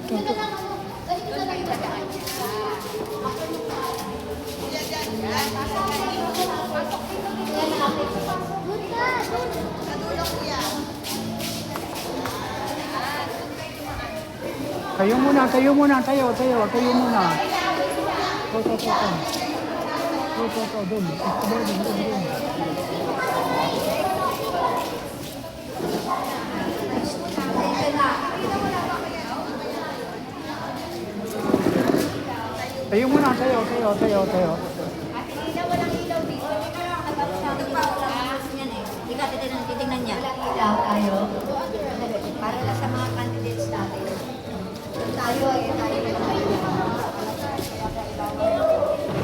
Tayo muna, tayo muna, tayo muna. Doon. Tayo muna, tayo. Walang ilaw dito. Titingnan niya. Ilaw tayo. Para lang sa mga candidates natin. Tayo.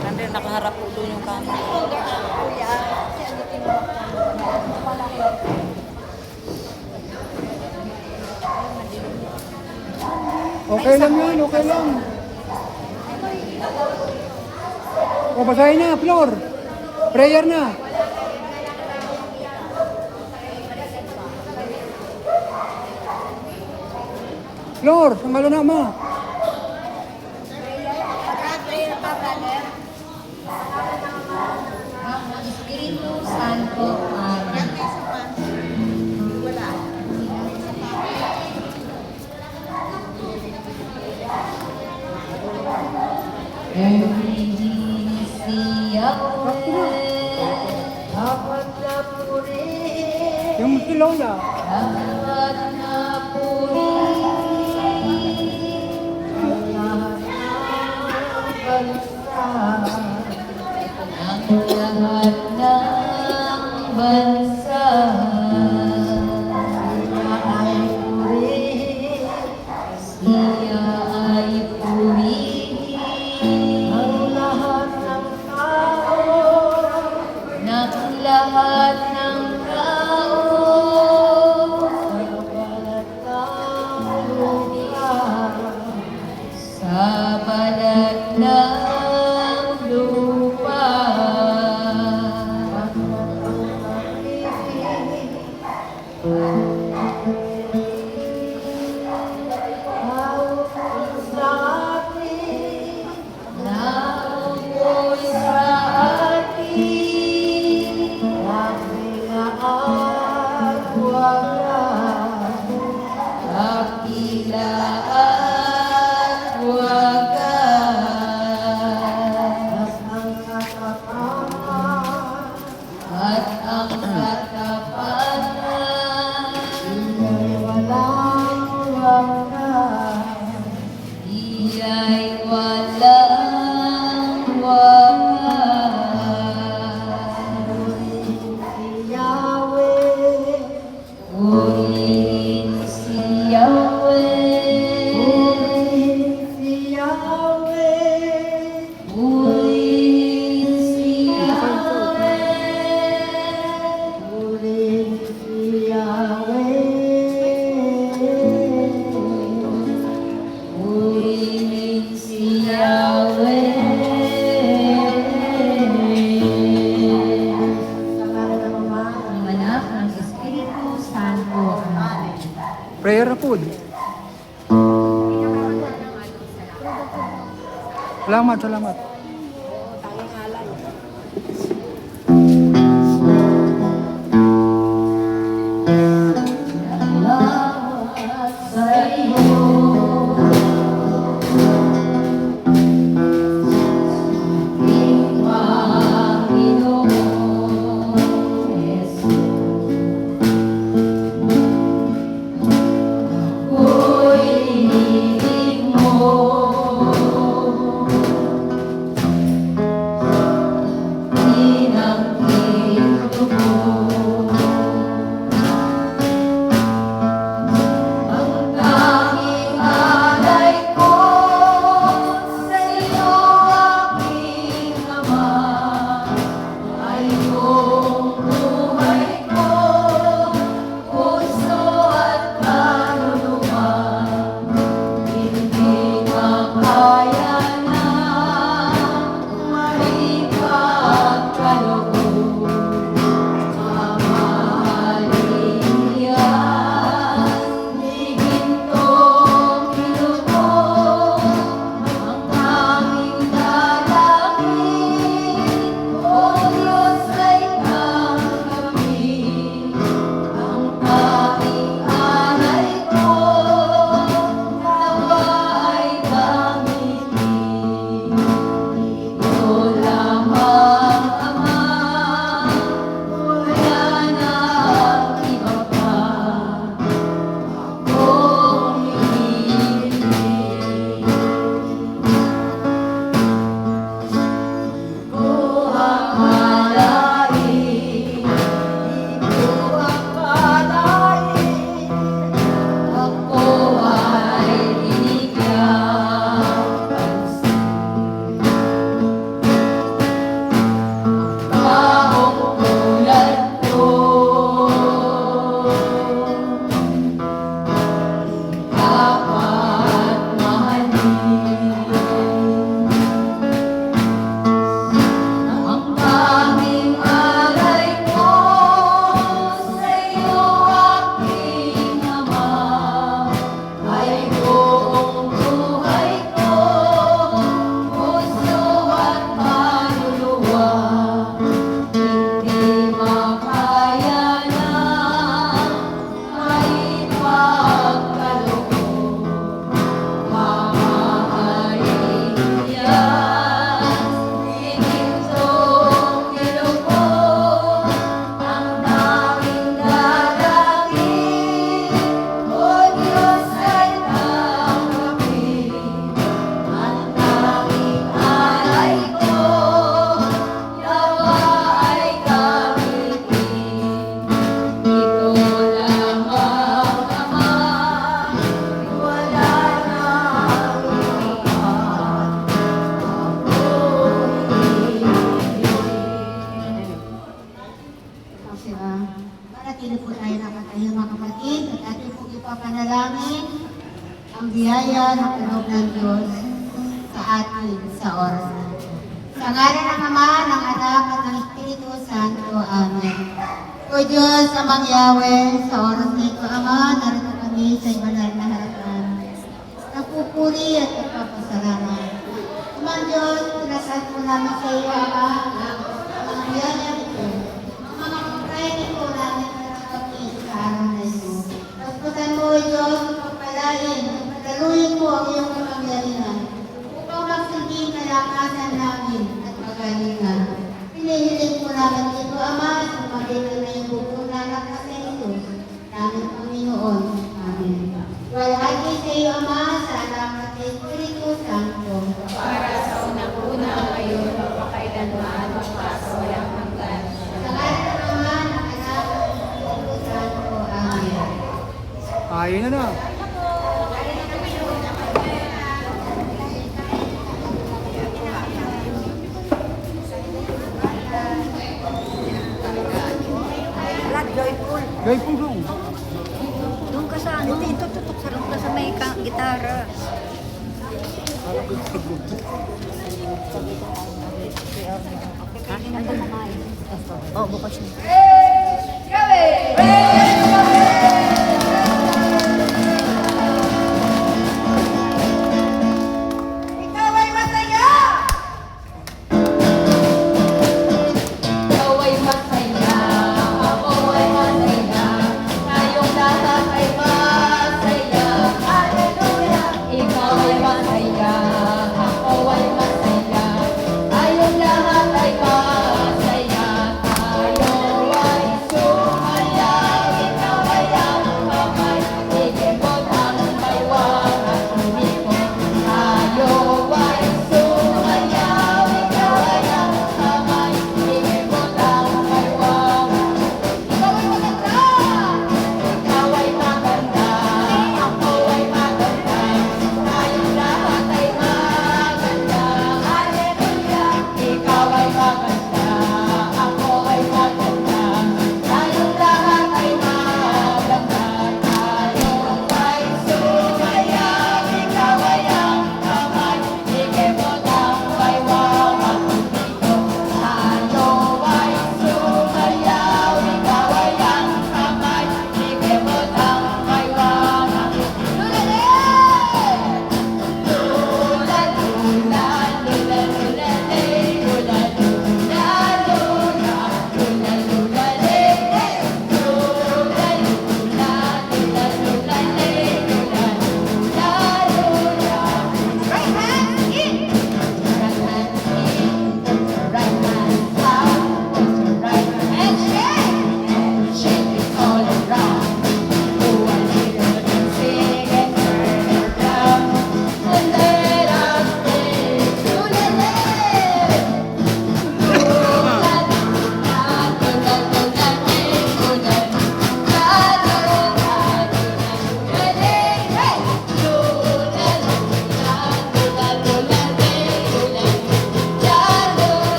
Nandun, nakaharap po doon yung camera. Kuya, kasi ano tinawag Okay lang yun, okay lang. O, basahin na, Flor. Prayer na. Flor, sangalo na, ma. prayer pa, brother. Espiritu Santo. Amen. Wala. Yung si Lola. Bansa siya ay purihin ang lahat ng tao sa balat ng lupa. At ang katapatan walang wakas. Iya'y walang wakas. Purihin si Yahweh. Purihin si Yahweh. Purihin si Yahweh. Purihin si Yahweh. Purihin si Yahweh. Sa ngalan ng Ama, ng Anak, ng Espiritu Santo. Amen. Prayer na po. Salamat. Salamat sa iyo. Aking Panginoon Jesus. Ako'y iniibig mo. Ang tanging namin ang biyaya ng tulog ng Diyos sa atin sa oras na ito. Sa ngalan ng Ama, ng Anak, at ng Espiritu Santo. Amen. O Diyos, Amang Yahweh, sa oras na ito, Ama, narito kami sa ibanal na harapan. Nagpupuri at nagpapasalamat. Amang Diyos, tinasal po namin sa iyo, Ama, ang biyaya nito. Ang mga pagkain nito namin na kami sa araw na ito. Pagputan mo, O Diyos, pagpalain, pagdaluin mo ang iyong kapangyarihan upang magsilbing kalakasan namin at pagalingan. Pinihiling po namin dito, Ama, sa magitan na ibubunan ng kasayso namin, Panginoon. Amen. Walhati sa iyo, Ama, sa Anak at sa Espiritu Santo. Para sa unang-una ngayon, magpakailanman, magpasawalang hanggan. Sa ngalan ng Ama, ng Anak, at ng Espiritu Santo. Amen. Ayun na na. Wala, joyful. Joyful song. Doon ka sa ano? Ito, tutok sa doon ka sa may gitara. Nandun na nga eh. Oh, bukas na. Hey!